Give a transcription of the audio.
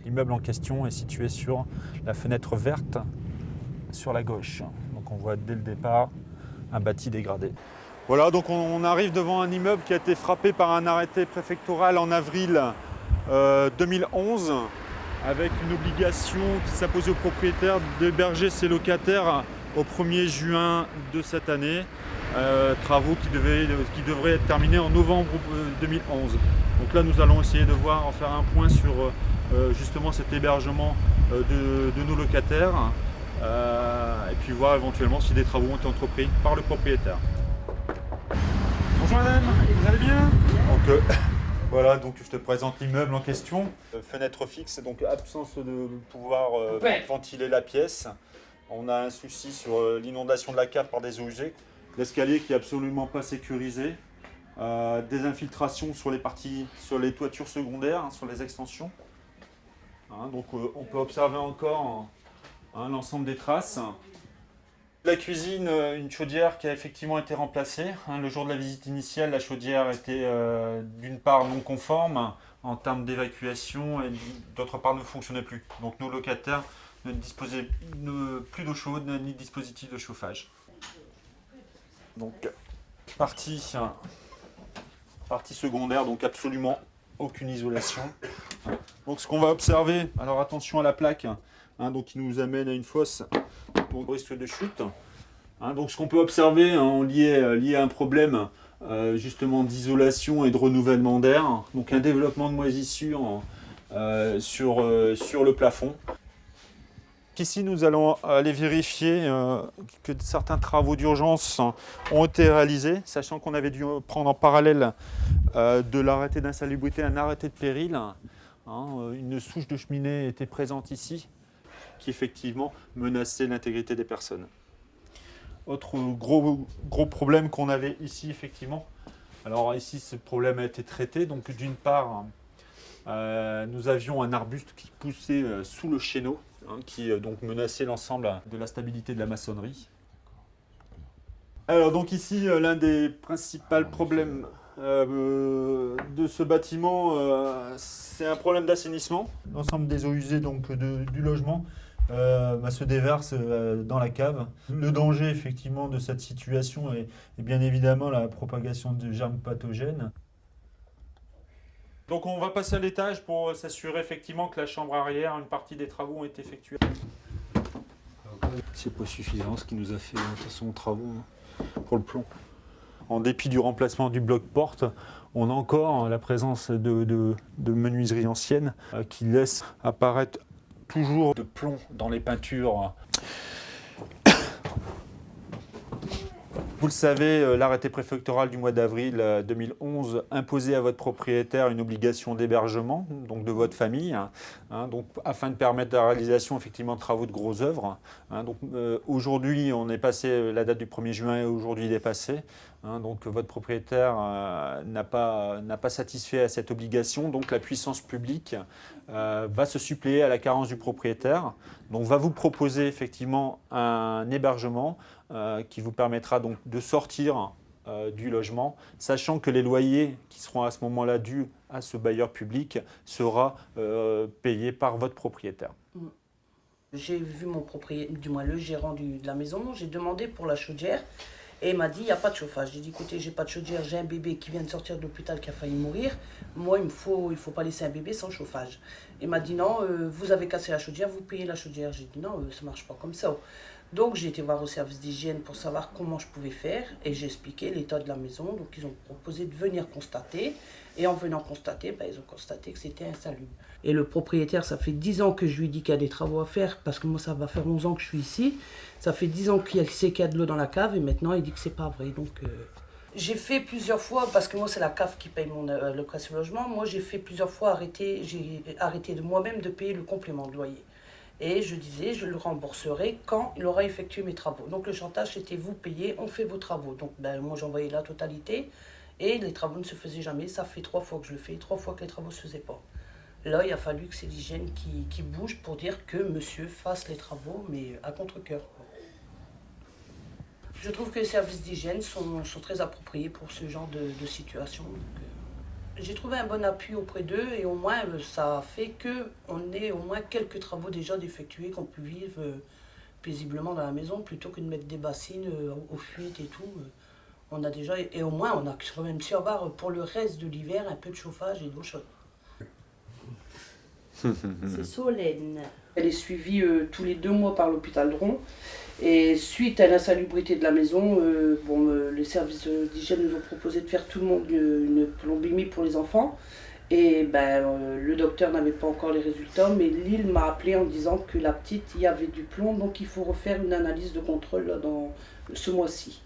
L'immeuble en question est situé sur la fenêtre verte sur la gauche. Donc on voit dès le départ un bâti dégradé. Voilà, donc on arrive devant un immeuble qui a été frappé par un arrêté préfectoral en avril 2011 avec une obligation qui s'imposait aux propriétaires d'héberger ses locataires au 1er juin de cette année. Travaux qui devraient être terminés en novembre 2011. Donc là nous allons essayer de faire un point sur justement cet hébergement de nos locataires et puis voir éventuellement si des travaux ont été entrepris par le propriétaire. Bonjour madame, vous allez bien? Donc, voilà, donc je te présente l'immeuble en question. Fenêtre fixe, donc absence de pouvoir ventiler la pièce. On a un souci sur l'inondation de la cave par des eaux usées. L'escalier qui est absolument pas sécurisé. Des infiltrations sur les toitures secondaires, sur les extensions. Donc on peut observer encore l'ensemble des traces. La cuisine, une chaudière qui a effectivement été remplacée. Le jour de la visite initiale, la chaudière était d'une part non conforme en termes d'évacuation et d'autre part ne fonctionnait plus. Donc nos locataires ne disposaient plus d'eau chaude ni de dispositif de chauffage. Donc partie secondaire, donc absolument aucune isolation. Donc ce qu'on va observer, alors attention à la plaque, donc qui nous amène à une fosse pour risque de chute. Donc ce qu'on peut observer lié à un problème justement d'isolation et de renouvellement d'air, donc un développement de moisissure sur le plafond. Ici nous allons aller vérifier que certains travaux d'urgence ont été réalisés, sachant qu'on avait dû prendre en parallèle de l'arrêté d'insalubrité un arrêté de péril. Une souche de cheminée était présente ici, qui effectivement menaçait l'intégrité des personnes. Autre gros problème qu'on avait ici, effectivement. Alors ici, ce problème a été traité. Donc d'une part, nous avions un arbuste qui poussait sous le chéneau, qui donc menaçait l'ensemble de la stabilité de la maçonnerie. Alors donc ici, l'un des principaux problèmes de ce bâtiment, c'est un problème d'assainissement. L'ensemble des eaux usées donc, du logement se déverse dans la cave. Le danger effectivement de cette situation est bien évidemment la propagation de germes pathogènes. Donc on va passer à l'étage pour s'assurer effectivement que la chambre arrière, une partie des travaux ont été effectués. C'est pas suffisant ce qui nous a fait de toute façon travaux pour le plomb. En dépit du remplacement du bloc-porte, on a encore la présence de menuiseries anciennes qui laissent apparaître toujours de plomb dans les peintures. Vous le savez, l'arrêté préfectoral du mois d'avril 2011 imposait à votre propriétaire une obligation d'hébergement, donc de votre famille, donc, afin de permettre la réalisation effectivement de travaux de grosses œuvres. Aujourd'hui, on est passé, la date du 1er juin est aujourd'hui dépassée. Donc votre propriétaire n'a pas satisfait à cette obligation, donc la puissance publique va se suppléer à la carence du propriétaire, donc va vous proposer effectivement un hébergement qui vous permettra donc de sortir du logement, sachant que les loyers qui seront à ce moment-là dus à ce bailleur public sera payés par votre propriétaire. J'ai vu mon propriétaire, du moins le gérant de la maison, j'ai demandé pour la chaudière. Et il m'a dit, il n'y a pas de chauffage. J'ai dit, écoutez, j'ai pas de chaudière, j'ai un bébé qui vient de sortir de l'hôpital qui a failli mourir. Moi, il faut pas laisser un bébé sans chauffage. Il m'a dit, non, vous avez cassé la chaudière, vous payez la chaudière. J'ai dit, non, ça marche pas comme ça. Donc, j'ai été voir au service d'hygiène pour savoir comment je pouvais faire. Et j'ai expliqué l'état de la maison. Donc, ils ont proposé de venir constater. Et en venant constater, ils ont constaté que c'était insalubre. Et le propriétaire, ça fait 10 ans que je lui dis qu'il y a des travaux à faire, parce que moi, ça va faire 11 ans que je suis ici. Ça fait 10 ans qu'il sait qu'il y a de l'eau dans la cave, et maintenant, il dit que c'est pas vrai. Donc, j'ai fait plusieurs fois, parce que moi, c'est la cave qui paye le location logement. Moi, j'ai fait plusieurs fois j'ai arrêté de moi-même de payer le complément de loyer. Et je disais, je le rembourserai quand il aura effectué mes travaux. Donc, le chantage, c'était vous payez, on fait vos travaux. Donc, moi, j'envoyais la totalité, et les travaux ne se faisaient jamais. Ça fait 3 fois que je le fais, 3 fois que les travaux ne se faisaient pas. Là, il a fallu que c'est l'hygiène qui bouge pour dire que monsieur fasse les travaux, mais à contre-cœur. Je trouve que les services d'hygiène sont très appropriés pour ce genre de situation. Donc, J'ai trouvé un bon appui auprès d'eux et au moins ça a fait qu'on ait au moins quelques travaux déjà d'effectuer, qu'on puisse vivre paisiblement dans la maison plutôt que de mettre des bassines aux fuites et tout. On a déjà, et au moins on a quand même su avoir pour le reste de l'hiver un peu de chauffage et d'eau chaude. C'est Solène. Elle est suivie tous les 2 mois par l'hôpital de Ron. Et suite à l'insalubrité de la maison, les services d'hygiène nous ont proposé de faire tout le monde une plombémie pour les enfants. Et le docteur n'avait pas encore les résultats, mais Lille m'a appelé en disant que la petite, il y avait du plomb, donc il faut refaire une analyse de contrôle là, dans ce mois-ci.